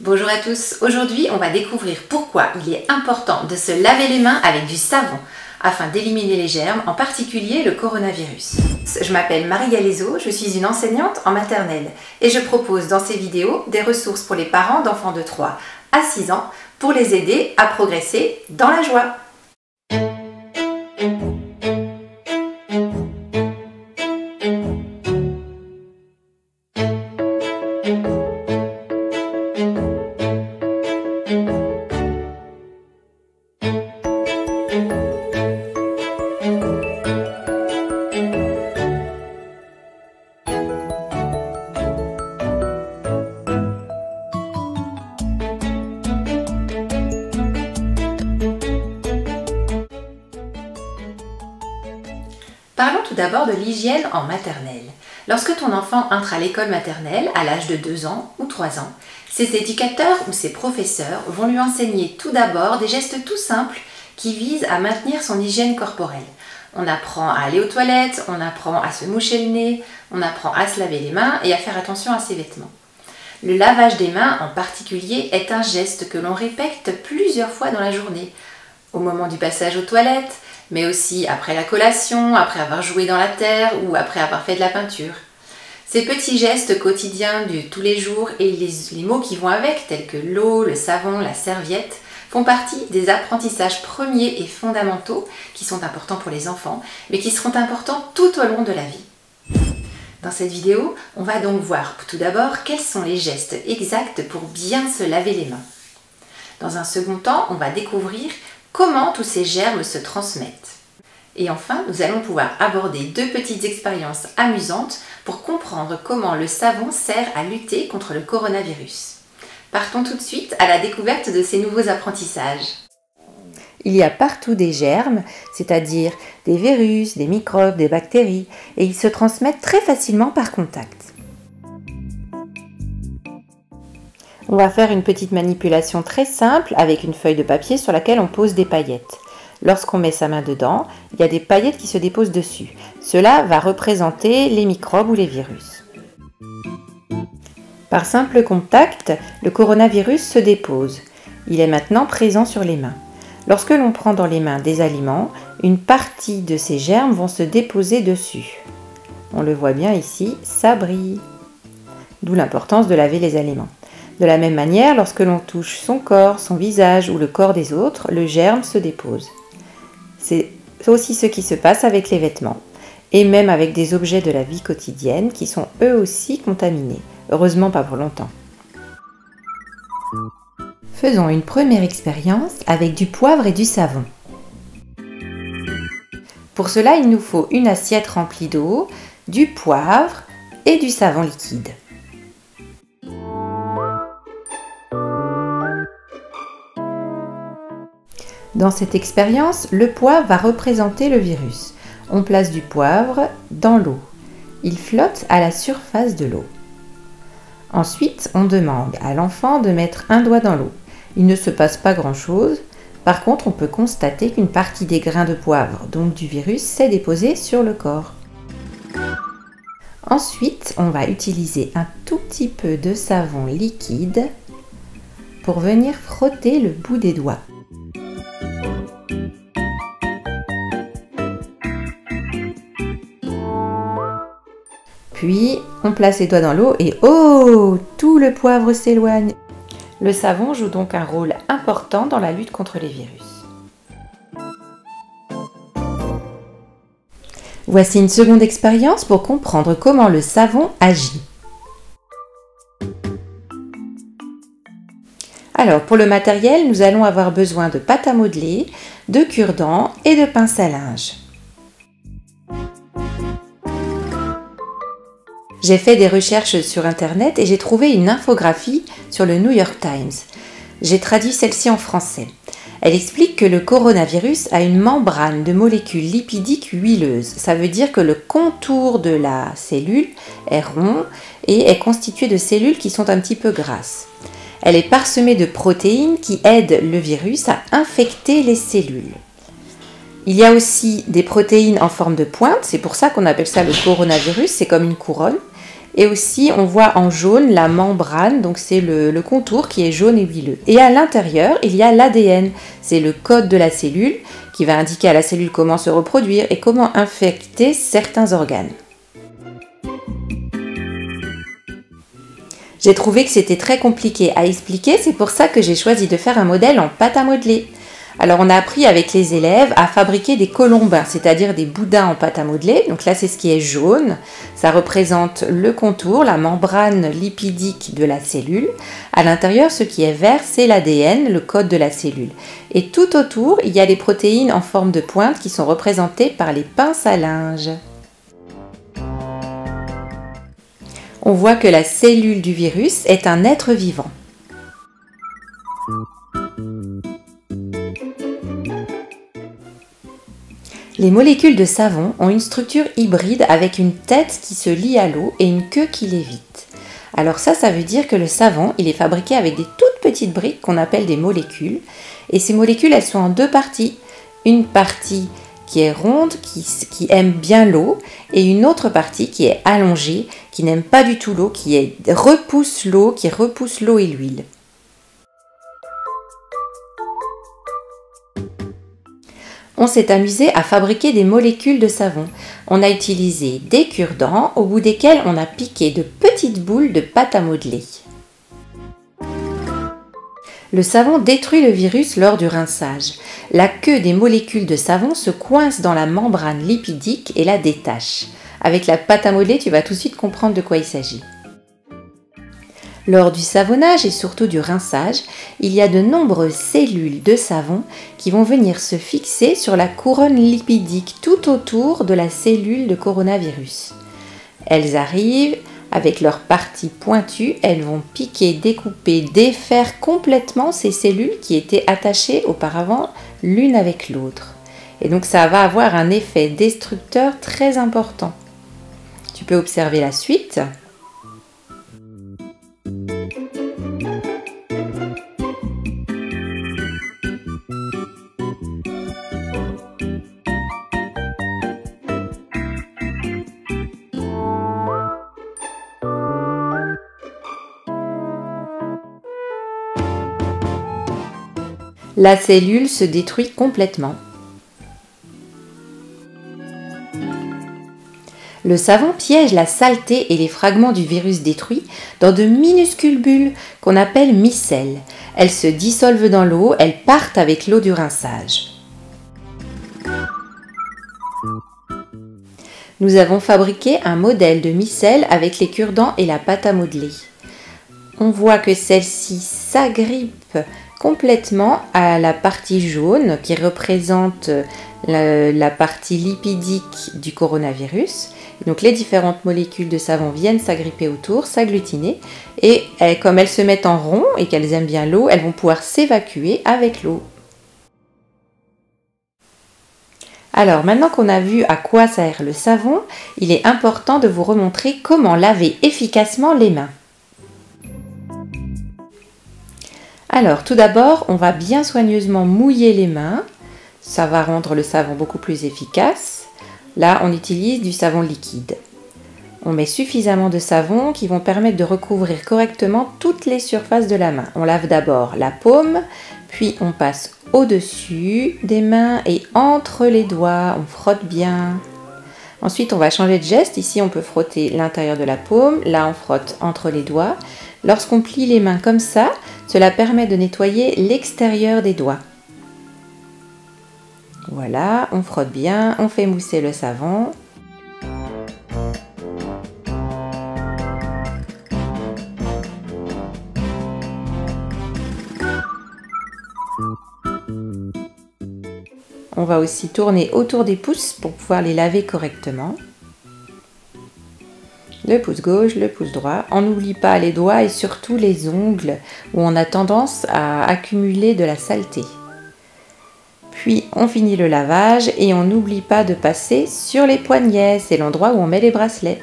Bonjour à tous, aujourd'hui on va découvrir pourquoi il est important de se laver les mains avec du savon afin d'éliminer les germes, en particulier le coronavirus. Je m'appelle Marie Galaiseau, je suis une enseignante en maternelle et je propose dans ces vidéos des ressources pour les parents d'enfants de 3 à 6 ans pour les aider à progresser dans la joie. Parlons tout d'abord de l'hygiène en maternelle. Lorsque ton enfant entre à l'école maternelle à l'âge de 2 ans ou 3 ans, ses éducateurs ou ses professeurs vont lui enseigner tout d'abord des gestes tout simples qui visent à maintenir son hygiène corporelle. On apprend à aller aux toilettes, on apprend à se moucher le nez, on apprend à se laver les mains et à faire attention à ses vêtements. Le lavage des mains en particulier est un geste que l'on répète plusieurs fois dans la journée, au moment du passage aux toilettes, mais aussi après la collation, après avoir joué dans la terre ou après avoir fait de la peinture. Ces petits gestes quotidiens de tous les jours et les mots qui vont avec, tels que l'eau, le savon, la serviette, font partie des apprentissages premiers et fondamentaux qui sont importants pour les enfants, mais qui seront importants tout au long de la vie. Dans cette vidéo, on va donc voir tout d'abord quels sont les gestes exacts pour bien se laver les mains. Dans un second temps, on va découvrir comment tous ces germes se transmettent. Et enfin, nous allons pouvoir aborder 2 petites expériences amusantes pour comprendre comment le savon sert à lutter contre le coronavirus. Partons tout de suite à la découverte de ces nouveaux apprentissages. Il y a partout des germes, c'est-à-dire des virus, des microbes, des bactéries, et ils se transmettent très facilement par contact. On va faire une petite manipulation très simple avec une feuille de papier sur laquelle on pose des paillettes. Lorsqu'on met sa main dedans, il y a des paillettes qui se déposent dessus. Cela va représenter les microbes ou les virus. Par simple contact, le coronavirus se dépose. Il est maintenant présent sur les mains. Lorsque l'on prend dans les mains des aliments, une partie de ces germes vont se déposer dessus. On le voit bien ici, ça brille. D'où l'importance de laver les aliments. De la même manière, lorsque l'on touche son corps, son visage ou le corps des autres, le germe se dépose. C'est aussi ce qui se passe avec les vêtements, et même avec des objets de la vie quotidienne qui sont eux aussi contaminés. Heureusement pas pour longtemps. Faisons une première expérience avec du poivre et du savon. Pour cela, il nous faut une assiette remplie d'eau, du poivre et du savon liquide. Dans cette expérience, le poivre va représenter le virus. On place du poivre dans l'eau. Il flotte à la surface de l'eau. Ensuite, on demande à l'enfant de mettre un doigt dans l'eau. Il ne se passe pas grand-chose. Par contre, on peut constater qu'une partie des grains de poivre, donc du virus, s'est déposée sur le corps. Ensuite, on va utiliser un tout petit peu de savon liquide pour venir frotter le bout des doigts. Puis, on place les doigts dans l'eau et oh, tout le poivre s'éloigne. Le savon joue donc un rôle important dans la lutte contre les virus. Voici une seconde expérience pour comprendre comment le savon agit. Alors, pour le matériel, nous allons avoir besoin de pâte à modeler, de cure-dents et de pince à linge. J'ai fait des recherches sur internet et j'ai trouvé une infographie sur le New York Times. J'ai traduit celle-ci en français. Elle explique que le coronavirus a une membrane de molécules lipidiques huileuses. Ça veut dire que le contour de la cellule est rond et est constitué de cellules qui sont un petit peu grasses. Elle est parsemée de protéines qui aident le virus à infecter les cellules. Il y a aussi des protéines en forme de pointe, c'est pour ça qu'on appelle ça le coronavirus, c'est comme une couronne. Et aussi, on voit en jaune la membrane, donc c'est le contour qui est jaune et huileux. Et à l'intérieur, il y a l'ADN, c'est le code de la cellule qui va indiquer à la cellule comment se reproduire et comment infecter certains organes. J'ai trouvé que c'était très compliqué à expliquer, c'est pour ça que j'ai choisi de faire un modèle en pâte à modeler. Alors on a appris avec les élèves à fabriquer des colombins, c'est-à-dire des boudins en pâte à modeler. Donc là c'est ce qui est jaune, ça représente le contour, la membrane lipidique de la cellule. À l'intérieur, ce qui est vert, c'est l'ADN, le code de la cellule. Et tout autour, il y a les protéines en forme de pointe qui sont représentées par les pinces à linge. On voit que la cellule du virus est un être vivant. Les molécules de savon ont une structure hybride avec une tête qui se lie à l'eau et une queue qui l'évite. Alors ça veut dire que le savon, il est fabriqué avec des toutes petites briques qu'on appelle des molécules. Et ces molécules, elles sont en deux parties. Une partie qui est ronde, qui aime bien l'eau, et une autre partie qui est allongée, qui n'aime pas du tout l'eau, qui repousse l'eau et l'huile. On s'est amusé à fabriquer des molécules de savon. On a utilisé des cure-dents au bout desquels on a piqué de petites boules de pâte à modeler. Le savon détruit le virus lors du rinçage. La queue des molécules de savon se coince dans la membrane lipidique et la détache. Avec la pâte à modeler, tu vas tout de suite comprendre de quoi il s'agit. Lors du savonnage et surtout du rinçage, il y a de nombreuses cellules de savon qui vont venir se fixer sur la couronne lipidique tout autour de la cellule de coronavirus. Elles arrivent avec leurs parties pointues, elles vont piquer, découper, défaire complètement ces cellules qui étaient attachées auparavant l'une avec l'autre. Et donc ça va avoir un effet destructeur très important. Tu peux observer la suite. La cellule se détruit complètement. Le savon piège la saleté et les fragments du virus détruit dans de minuscules bulles qu'on appelle micelles. Elles se dissolvent dans l'eau, elles partent avec l'eau du rinçage. Nous avons fabriqué un modèle de micelle avec les cure-dents et la pâte à modeler. On voit que celle-ci s'agrippe complètement à la partie jaune qui représente la partie lipidique du coronavirus. Donc les différentes molécules de savon viennent s'agripper autour, s'agglutiner et comme elles se mettent en rond et qu'elles aiment bien l'eau, elles vont pouvoir s'évacuer avec l'eau. Alors maintenant qu'on a vu à quoi sert le savon, il est important de vous remontrer comment laver efficacement les mains. Alors tout d'abord, on va bien soigneusement mouiller les mains. Ça va rendre le savon beaucoup plus efficace. Là, on utilise du savon liquide. On met suffisamment de savon qui vont permettre de recouvrir correctement toutes les surfaces de la main. On lave d'abord la paume, puis on passe au-dessus des mains et entre les doigts. On frotte bien. Ensuite, on va changer de geste. Ici, on peut frotter l'intérieur de la paume. Là, on frotte entre les doigts. Lorsqu'on plie les mains comme ça, cela permet de nettoyer l'extérieur des doigts. Voilà, on frotte bien, on fait mousser le savon. On va aussi tourner autour des pouces pour pouvoir les laver correctement. Le pouce gauche, le pouce droit. On n'oublie pas les doigts et surtout les ongles où on a tendance à accumuler de la saleté. Puis on finit le lavage et on n'oublie pas de passer sur les poignets, c'est l'endroit où on met les bracelets.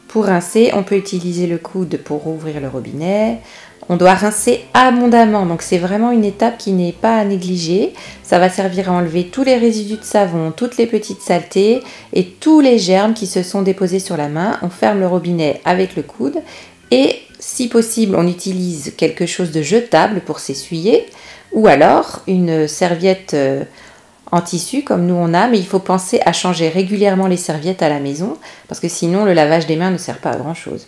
Pour rincer, on peut utiliser le coude pour ouvrir le robinet. On doit rincer abondamment, donc c'est vraiment une étape qui n'est pas à négliger. Ça va servir à enlever tous les résidus de savon, toutes les petites saletés et tous les germes qui se sont déposés sur la main. On ferme le robinet avec le coude et si possible, on utilise quelque chose de jetable pour s'essuyer ou alors une serviette en tissu comme nous on a, mais il faut penser à changer régulièrement les serviettes à la maison parce que sinon le lavage des mains ne sert pas à grand chose.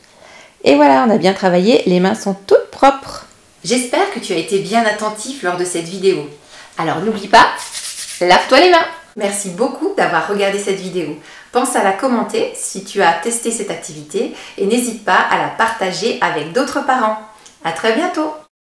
Et voilà, on a bien travaillé, les mains sont toutes propres. J'espère que tu as été bien attentif lors de cette vidéo. Alors n'oublie pas, lave-toi les mains. Merci beaucoup d'avoir regardé cette vidéo. Pense à la commenter si tu as testé cette activité et n'hésite pas à la partager avec d'autres parents. À très bientôt.